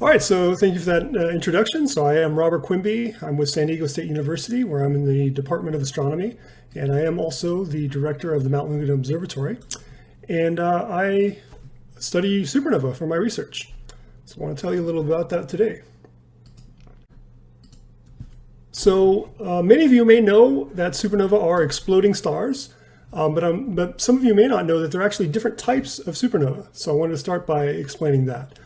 All right, so thank you for that introduction. So I am Robert Quimby. I'm with San Diego State University, where I'm in the Department of Astronomy, and I am also the director of the Mount Lungren Observatory. And I study supernova for my research. So I want to tell you a little about that today. So many of you may know that supernovae are exploding stars, but some of you may not know that there are actually different types of supernova. So I wanted to start by explaining that.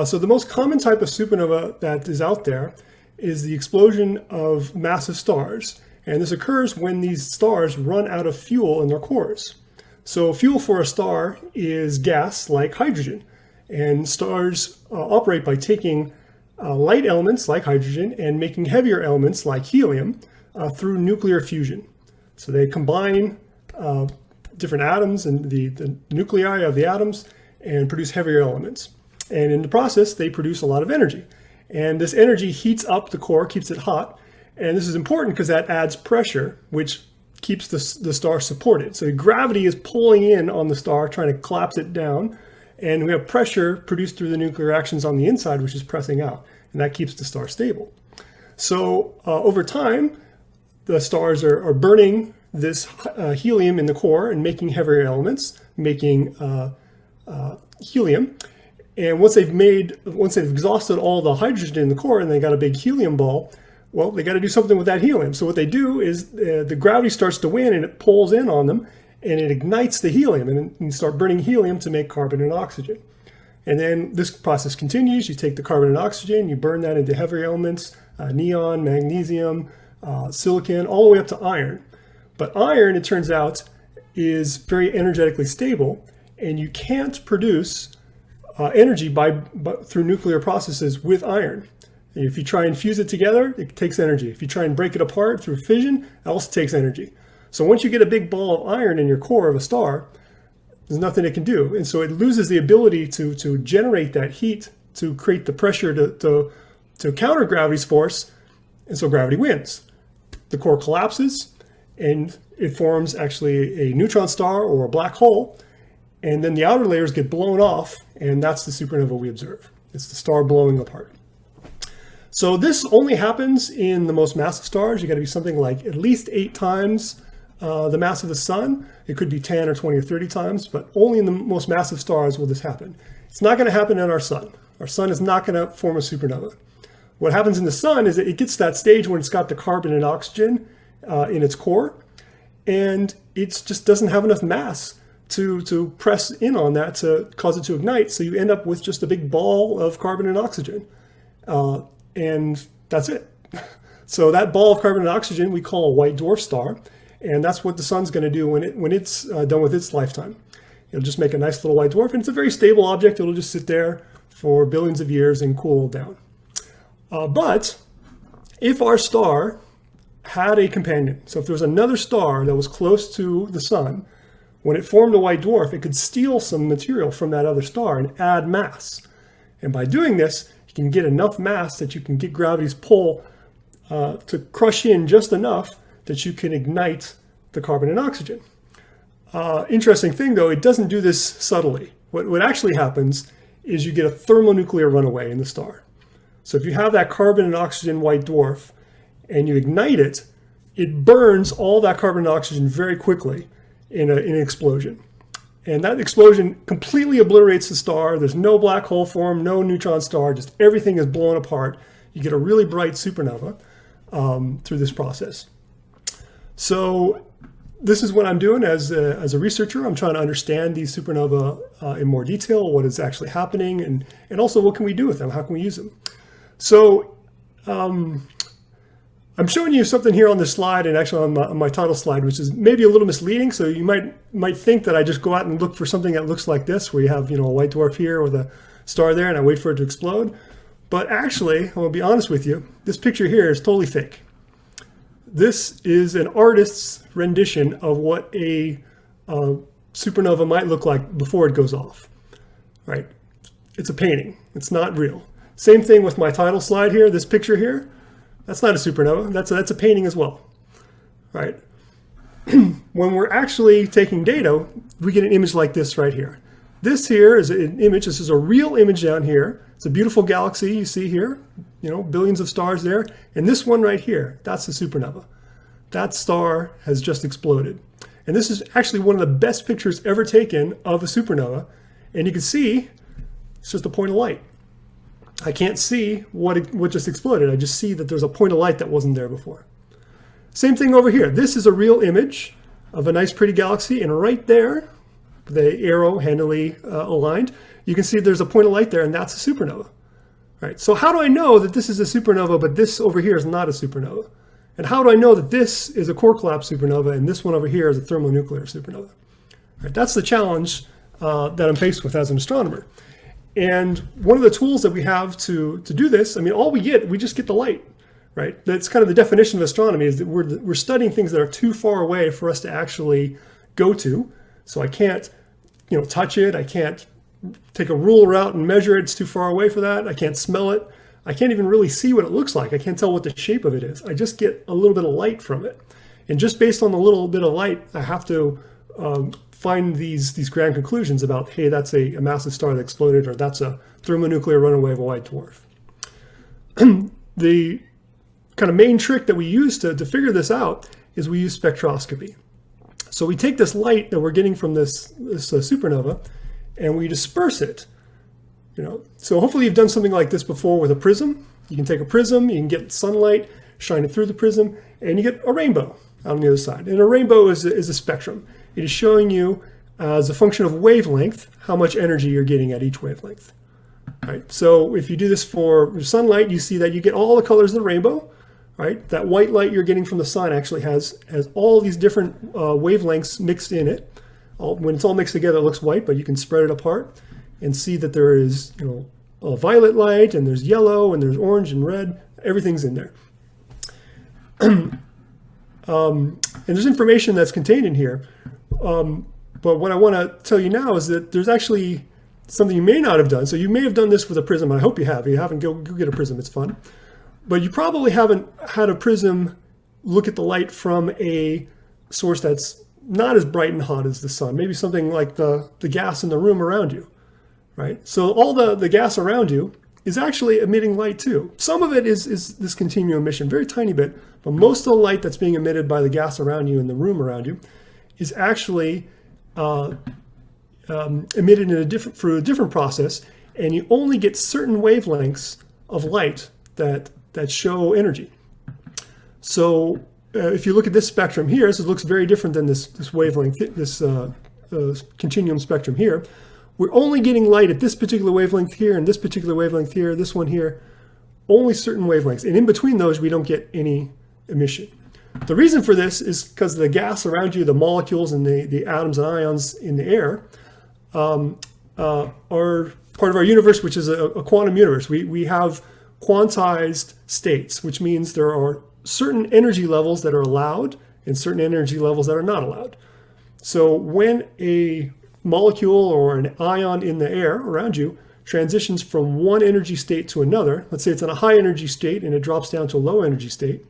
So the most common type of supernova that is out there is the explosion of massive stars. And this occurs when these stars run out of fuel in their cores. So fuel for a star is gas like hydrogen. And stars operate by taking light elements like hydrogen and making heavier elements like helium through nuclear fusion. So they combine different atoms and the nuclei of the atoms and produce heavier elements. And in the process, they produce a lot of energy. And this energy heats up the core, keeps it hot. And this is important because that adds pressure, which keeps the star supported. So gravity is pulling in on the star, trying to collapse it down. And we have pressure produced through the nuclear reactions on the inside, which is pressing out. And that keeps the star stable. So over time, the stars are burning this helium in the core and making heavier elements, making helium. And once they've exhausted all the hydrogen in the core and they got a big helium ball, well, they got to do something with that helium. So what they do is the gravity starts to win and it pulls in on them and it ignites the helium, and you start burning helium to make carbon and oxygen. And then this process continues. You take the carbon and oxygen, you burn that into heavier elements, neon, magnesium, silicon, all the way up to iron. But iron, it turns out, is very energetically stable, and you can't produce energy through nuclear processes with iron. If you try and fuse it together, it takes energy. If you try and break it apart through fission, it also takes energy. So once you get a big ball of iron in your core of a star, there's nothing it can do. And so it loses the ability to generate that heat, to create the pressure to counter gravity's force, and so gravity wins. The core collapses, and it forms actually a neutron star or a black hole, and then the outer layers get blown off, and that's the supernova we observe. It's the star blowing apart. So this only happens in the most massive stars. You got to be something like at least 8 times the mass of the sun. It could be 10 or 20 or 30 times, but only in the most massive stars will this happen. It's not going to happen in our sun. Our sun is not going to form a supernova. What happens in the sun is that it gets to that stage when it's got the carbon and oxygen in its core, and it just doesn't have enough mass to press in on that to cause it to ignite. So you end up with just a big ball of carbon and oxygen. And that's it. So that ball of carbon and oxygen we call a white dwarf star. And that's what the sun's going to do when it's done with its lifetime. It'll just make a nice little white dwarf. And it's a very stable object. It'll just sit there for billions of years and cool down. But if our star had a companion, so if there was another star that was close to the sun, when it formed a white dwarf, it could steal some material from that other star and add mass. And by doing this, you can get enough mass that you can get gravity's pull to crush in just enough that you can ignite the carbon and oxygen. Interesting thing though, it doesn't do this subtly. What actually happens is you get a thermonuclear runaway in the star. So if you have that carbon and oxygen white dwarf and you ignite it, it burns all that carbon and oxygen very quickly in an explosion. And that explosion completely obliterates the star. There's no black hole formed, no neutron star, just everything is blown apart. You get a really bright supernova through this process. So this is what I'm doing as a researcher. I'm trying to understand these supernova in more detail, what is actually happening, and also what can we do with them? How can we use them? So I'm showing you something here on this slide, and actually on my title slide, which is maybe a little misleading. So you might think that I just go out and look for something that looks like this, where you have a white dwarf here with a star there, and I wait for it to explode. But actually, I'm gonna be honest with you, this picture here is totally fake. This is an artist's rendition of what a supernova might look like before it goes off. Right? It's a painting. It's not real. Same thing with my title slide here. This picture here. That's not a supernova. That's a painting as well, right? When we're actually taking data, we get an image like this right here. This here is an image. This is a real image down here. It's a beautiful galaxy you see here, billions of stars there. And this one right here, that's a supernova. That star has just exploded. And this is actually one of the best pictures ever taken of a supernova. And you can see it's just a point of light. I can't see what just exploded. I just see that there's a point of light that wasn't there before. Same thing over here. This is a real image of a nice pretty galaxy, and right there, the arrow handily aligned, you can see there's a point of light there, and that's a supernova. Right. So how do I know that this is a supernova, but this over here is not a supernova? And how do I know that this is a core collapse supernova and this one over here is a thermonuclear supernova? Right. That's the challenge that I'm faced with as an astronomer. And one of the tools that we have to do this, all we just get the light, right? That's kind of the definition of astronomy, is that we're studying things that are too far away for us to actually go to. So I can't, touch it. I can't take a ruler out and measure it. It's too far away for that. I can't smell it. I can't even really see what it looks like. I can't tell what the shape of it is. I just get a little bit of light from it. And just based on the little bit of light, I have to find these grand conclusions about, hey, that's a massive star that exploded, or that's a thermonuclear runaway of a white dwarf. The kind of main trick that we use to figure this out is we use spectroscopy. So we take this light that we're getting from this supernova and we disperse it. So hopefully you've done something like this before with a prism. You can take a prism, you can get sunlight, shine it through the prism, and you get a rainbow out on the other side. And a rainbow is a spectrum. It is showing you, as a function of wavelength, how much energy you're getting at each wavelength. Right? So if you do this for sunlight, you see that you get all the colors of the rainbow. Right? That white light you're getting from the sun actually has all these different wavelengths mixed in it. When it's all mixed together, it looks white, but you can spread it apart and see that there is, a violet light, and there's yellow, and there's orange and red. Everything's in there. And there's information that's contained in here. But what I want to tell you now is that there's actually something you may not have done. So you may have done this with a prism. I hope you have. If you haven't, go get a prism. It's fun. But you probably haven't had a prism look at the light from a source that's not as bright and hot as the sun. Maybe something like the gas in the room around you. Right? So all the gas around you is actually emitting light too. Some of it is this continuum emission, very tiny bit, but most of the light that's being emitted by the gas around you in the room around you is actually emitted through a different process, and you only get certain wavelengths of light that show energy. So if you look at this spectrum here, this looks very different than this wavelength, this continuum spectrum here. We're only getting light at this particular wavelength here and this particular wavelength here, this one here, only certain wavelengths. And in between those, we don't get any emission. The reason for this is because the gas around you, the molecules and the atoms and ions in the air are part of our universe, which is a quantum universe. We have quantized states, which means there are certain energy levels that are allowed and certain energy levels that are not allowed. So when a molecule or an ion in the air around you transitions from one energy state to another, let's say it's in a high energy state and it drops down to a low energy state,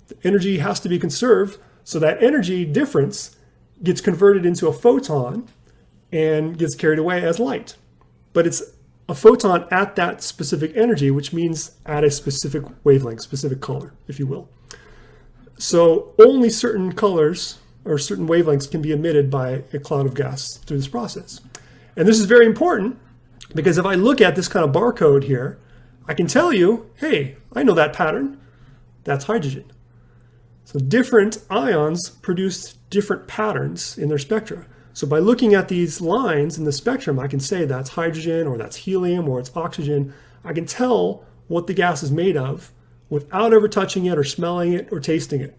the energy has to be conserved, so that energy difference gets converted into a photon and gets carried away as light. But it's a photon at that specific energy, which means at a specific wavelength, specific color, if you will. So only certain colors or certain wavelengths can be emitted by a cloud of gas through this process. And this is very important because if I look at this kind of barcode here, I can tell you, hey, I know that pattern. That's hydrogen. So different ions produce different patterns in their spectra. So by looking at these lines in the spectrum, I can say that's hydrogen or that's helium or it's oxygen. I can tell what the gas is made of without ever touching it or smelling it or tasting it.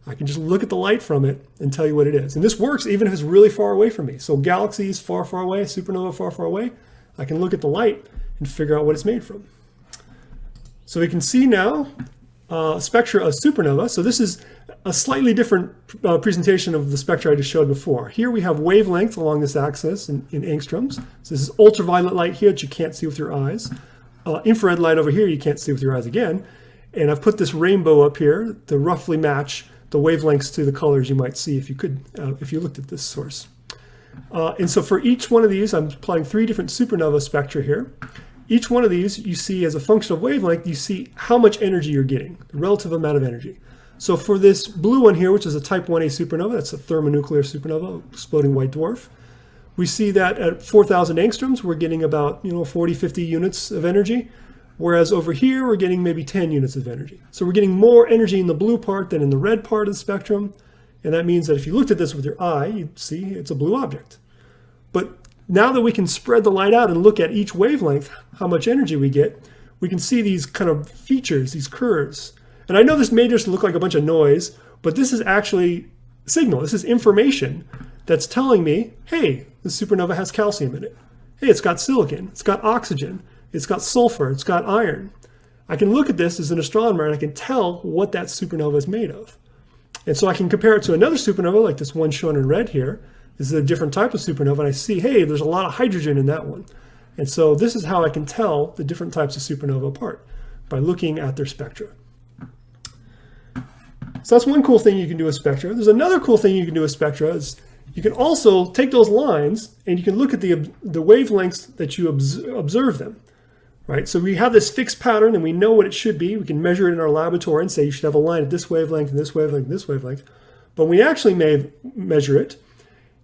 I can just look at the light from it and tell you what it is. And this works even if it's really far away from me. So galaxies far, far away, supernova far, far away, I can look at the light and figure out what it's made from. So we can see now spectra of supernova. So this is a slightly different presentation of the spectra I just showed before. Here we have wavelength along this axis in angstroms. So this is ultraviolet light here that you can't see with your eyes. Infrared light over here you can't see with your eyes again. And I've put this rainbow up here to roughly match the wavelengths to the colors you might see if you looked at this source. And so for each one of these, I'm plotting 3 different supernova spectra here. Each one of these, you see as a function of wavelength, you see how much energy you're getting, the relative amount of energy. So for this blue one here, which is a type 1a supernova, that's a thermonuclear supernova, exploding white dwarf, we see that at 4,000 angstroms, we're getting about 40, 50 units of energy, whereas over here, we're getting maybe 10 units of energy. So we're getting more energy in the blue part than in the red part of the spectrum, and that means that if you looked at this with your eye, you'd see it's a blue object. But now that we can spread the light out and look at each wavelength, how much energy we get, we can see these kind of features, these curves. And I know this may just look like a bunch of noise, but this is actually signal. This is information that's telling me, hey, the supernova has calcium in it. Hey, it's got silicon, it's got oxygen, it's got sulfur, it's got iron. I can look at this as an astronomer and I can tell what that supernova is made of. And so I can compare it to another supernova, like this one shown in red here. This is a different type of supernova, and I see, hey, there's a lot of hydrogen in that one. And so this is how I can tell the different types of supernova apart, by looking at their spectra. So that's one cool thing you can do with spectra. There's another cool thing you can do with spectra is you can also take those lines and you can look at the wavelengths that you observe them. Right? So we have this fixed pattern and we know what it should be. We can measure it in our laboratory and say you should have a line at this wavelength and this wavelength and this wavelength. But we actually may measure it.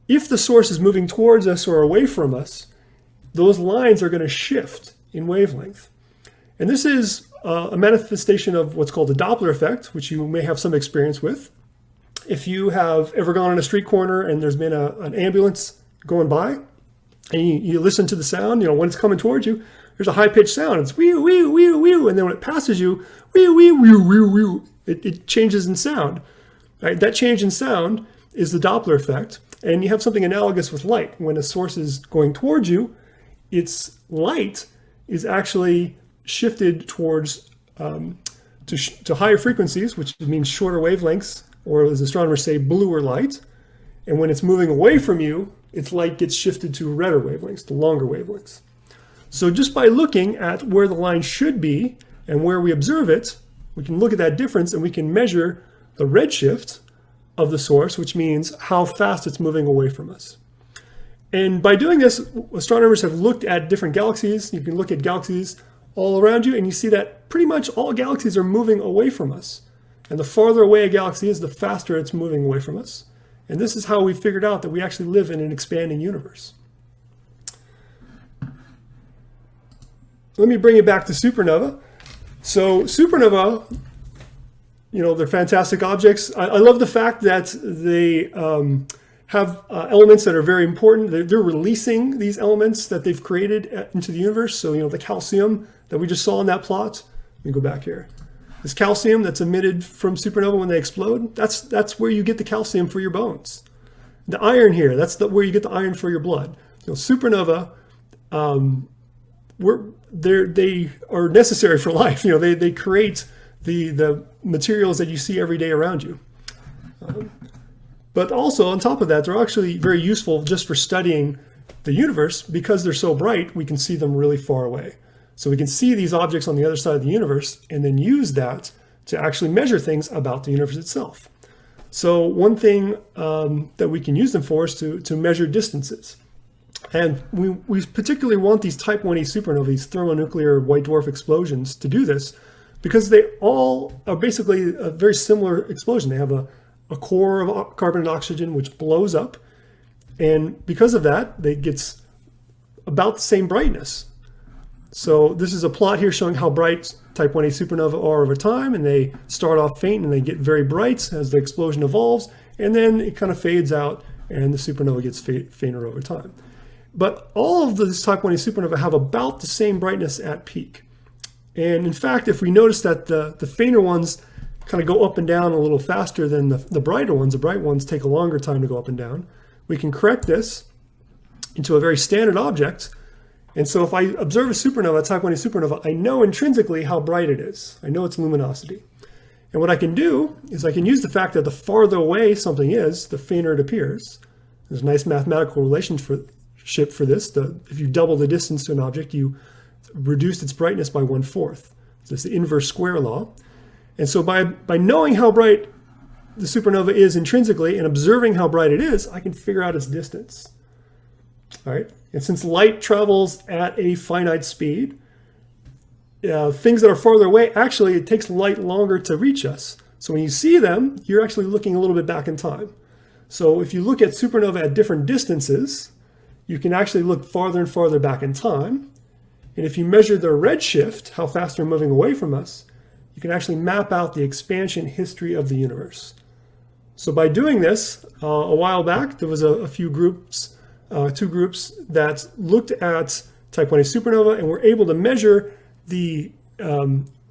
If the source is moving towards us or away from us, those lines are going to shift in wavelength. And this is a manifestation of what's called the Doppler effect, which you may have some experience with. If you have ever gone on a street corner and there's been an ambulance going by, and you listen to the sound, when it's coming towards you, there's a high-pitched sound. It's wee, wee, wee, wee, and then when it passes you, wee, wee, wee, wee, wee, it changes in sound. Right? That change in sound is the Doppler effect, and you have something analogous with light. When a source is going towards you, its light is actually shifted towards to higher frequencies, which means shorter wavelengths, or as astronomers say, bluer light. And when it's moving away from you, its light gets shifted to redder wavelengths, to longer wavelengths. So just by looking at where the line should be and where we observe it, we can look at that difference and we can measure the redshift of the source, which means how fast it's moving away from us. And by doing this, astronomers have looked at different galaxies. You can look at galaxies all around you and you see that pretty much all galaxies are moving away from us. And the farther away a galaxy is, the faster it's moving away from us. And this is how we figured out that we actually live in an expanding universe. Let me bring it back to supernova. So supernova, they're fantastic objects. I love the fact that they have elements that are very important. They're releasing these elements that they've created into the universe. So, the calcium that we just saw in that plot. Let me go back here. This calcium that's emitted from supernova when they explode, that's where you get the calcium for your bones. The iron here, that's where you get the iron for your blood. Supernova, they are necessary for life. They create the materials that you see every day around you. But also on top of that, they're actually very useful just for studying the universe. Because they're so bright, we can see them really far away. So we can see these objects on the other side of the universe and then use that to actually measure things about the universe itself. So one thing that we can use them for is to measure distances. And we particularly want these type 1e supernovae, these thermonuclear white dwarf explosions, to do this because they all are basically a very similar explosion. They have a core of carbon and oxygen which blows up. And because of that, it gets about the same brightness. So this is a plot here showing how bright type 1a supernova are over time, and they start off faint and they get very bright as the explosion evolves, and then it kind of fades out and the supernova gets fainter over time. But all of these type 1a supernova have about the same brightness at peak. And in fact, if we notice that the fainter ones kind of go up and down a little faster than the brighter ones, the bright ones take a longer time to go up and down, we can correct this into a very standard object. And so if I observe a supernova, a type 1a supernova, I know intrinsically how bright it is. I know its luminosity. And what I can do is I can use the fact that the farther away something is, the fainter it appears. There's a nice mathematical relationship for this. If you double the distance to an object, you reduce its brightness by 1/4. So it's the inverse square law. And so by knowing how bright the supernova is intrinsically and observing how bright it is, I can figure out its distance. All right. And since light travels at a finite speed, things that are farther away, actually, it takes light longer to reach us. So when you see them, you're actually looking a little bit back in time. So if you look at supernova at different distances, you can actually look farther and farther back in time. And if you measure their redshift, how fast they're moving away from us, you can actually map out the expansion history of the universe. So by doing this, a while back, there was a few groups, two groups that looked at type 1a supernova and were able to measure the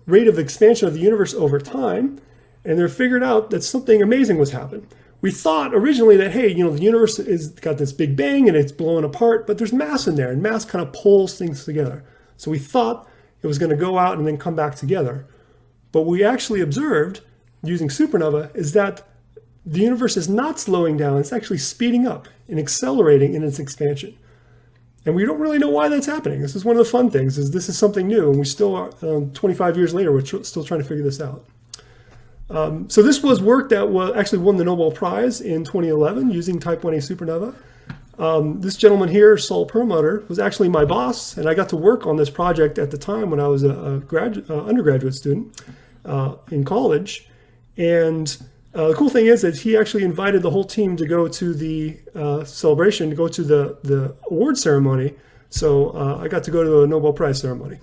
rate of expansion of the universe over time. And they figured out that something amazing was happening. We thought originally that, hey, the universe is got this big bang and it's blowing apart, but there's mass in there, and mass kind of pulls things together. So we thought it was going to go out and then come back together. But what we actually observed using supernova is that the universe is not slowing down, it's actually speeding up and accelerating in its expansion. And we don't really know why that's happening. This is one of the fun things, is this is something new, and we still are, 25 years later, we're still trying to figure this out. So this was work that actually won the Nobel Prize in 2011 using type 1a supernova. This gentleman here, Saul Perlmutter, was actually my boss, and I got to work on this project at the time when I was a undergraduate student in college. And the cool thing is that he actually invited the whole team to go to the celebration, to go to the award ceremony. So I got to go to the Nobel Prize ceremony.